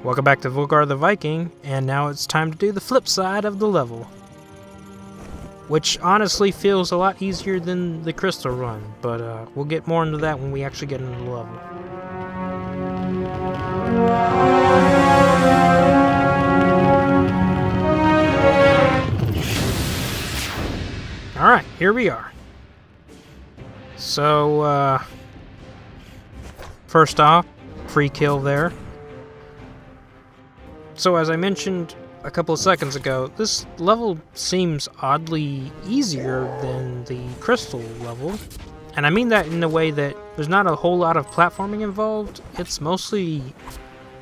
Welcome back to Volgarr the Viking, and now it's time to do the flip side of the level. Which honestly feels a lot easier than the crystal run, but we'll get more into that when we actually get into the level. Alright, here we are. So, first off, free kill there. So as I mentioned a couple of seconds ago, this level seems oddly easier than the crystal level. And I mean that in the way that there's not a whole lot of platforming involved. It's mostly,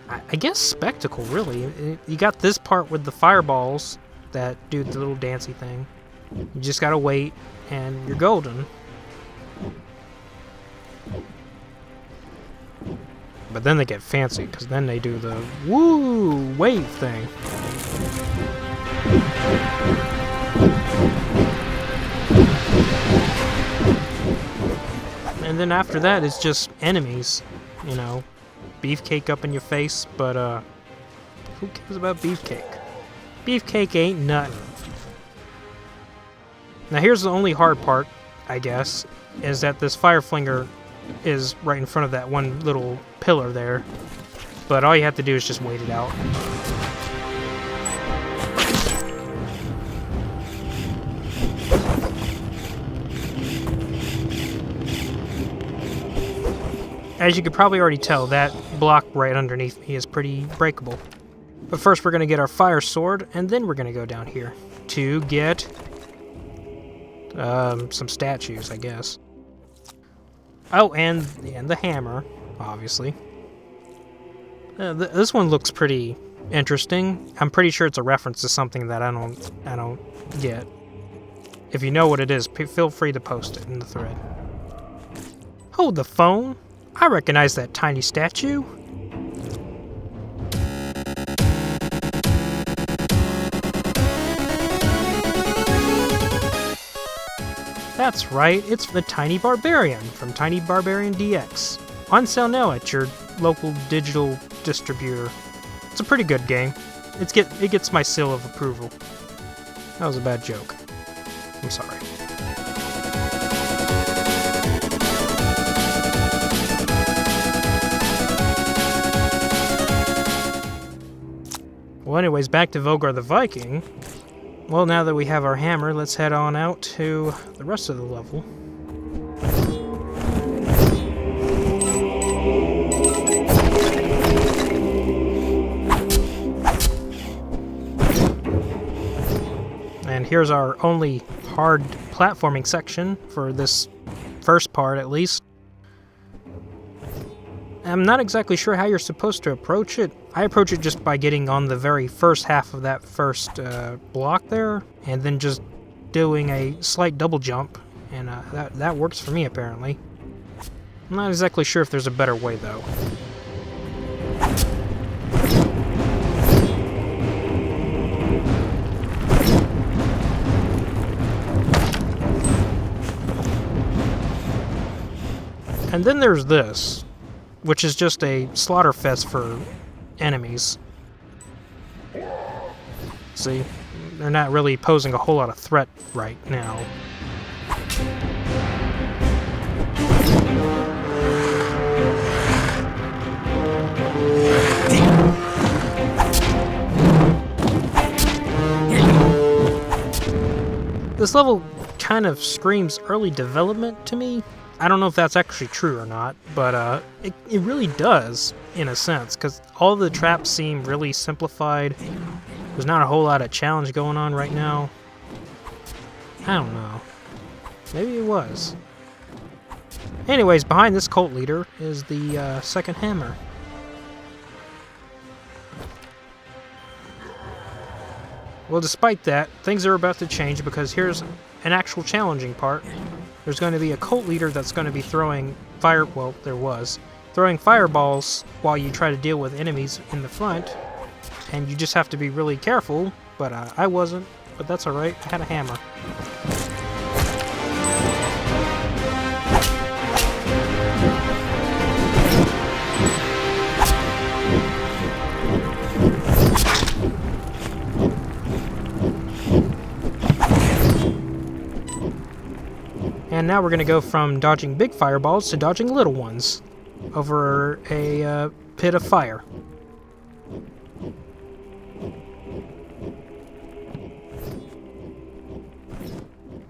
I guess, spectacle, really. You got this part with the fireballs that do the little dancey thing. You just gotta wait, and you're golden. But then they get fancy, because then they do the woo wave thing. And then after that, it's just enemies. You know, beefcake up in your face, but who cares about beefcake? Beefcake ain't nothing. Now here's the only hard part, I guess, is that this fire flinger is right in front of that one little pillar there. But all you have to do is just wait it out. As you could probably already tell, that block right underneath me is pretty breakable. But first we're going to get our fire sword, and then we're going to go down here to get some statues, I guess. Oh, and the hammer, obviously. This one looks pretty interesting. I'm pretty sure it's a reference to something that I don't get. If you know what it is, feel free to post it in the thread. Hold the phone. I recognize that tiny statue. That's right, it's the Tiny Barbarian from Tiny Barbarian DX. On sale now at your local digital distributor. It's a pretty good game. It gets my seal of approval. That was a bad joke. I'm sorry. Well, anyways, back to Volgarr the Viking. Well, now that we have our hammer, let's head on out to the rest of the level. And here's our only hard platforming section for this first part, at least. I'm not exactly sure how you're supposed to approach it. I approach it just by getting on the very first half of that first block there, and then just doing a slight double jump, and that works for me, apparently. I'm not exactly sure if there's a better way, though. And then there's this, which is just a slaughter fest for enemies. See, they're not really posing a whole lot of threat right now. This level kind of screams early development to me. I don't know if that's actually true or not, but it really does, in a sense, because all the traps seem really simplified. There's not a whole lot of challenge going on right now. I don't know. Maybe it was. Anyways, behind this cult leader is the second hammer. Well, despite that, things are about to change because here's an actual challenging part. There's going to be a cult leader that's going to be throwing throwing fireballs while you try to deal with enemies in the front, and you just have to be really careful, but I wasn't, but that's alright, I had a hammer. And now we're going to go from dodging big fireballs to dodging little ones over a pit of fire.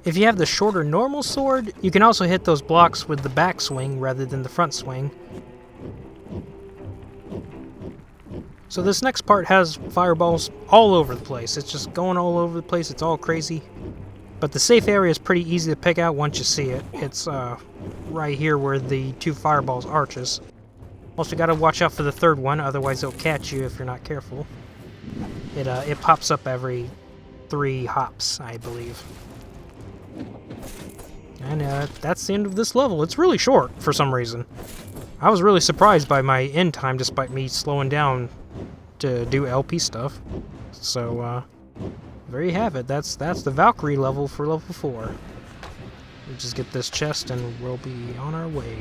If you have the shorter normal sword, you can also hit those blocks with the back swing rather than the front swing. So this next part has fireballs all over the place. It's just going all over the place. It's all crazy. But the safe area is pretty easy to pick out once you see it. It's right here where the 2 fireballs arches. Also gotta watch out for the third one, otherwise it'll catch you if you're not careful. It pops up every 3 hops, I believe. And that's the end of this level. It's really short for some reason. I was really surprised by my end time despite me slowing down to do LP stuff. So, there you have it. That's the Valkyrie level for level 4. We'll just get this chest and we'll be on our way.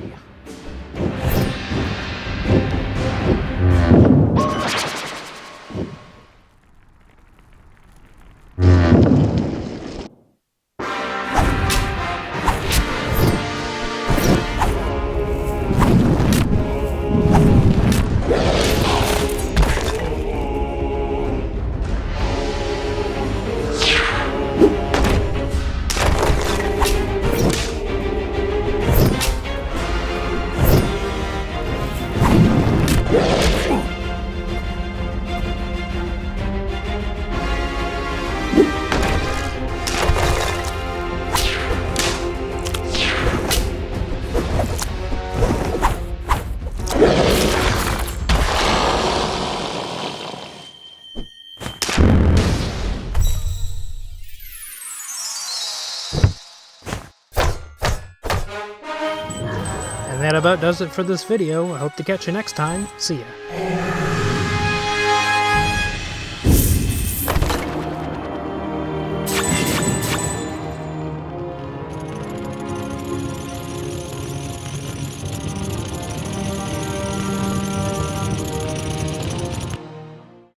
And that about does it for this video. I hope to catch you next time. See ya.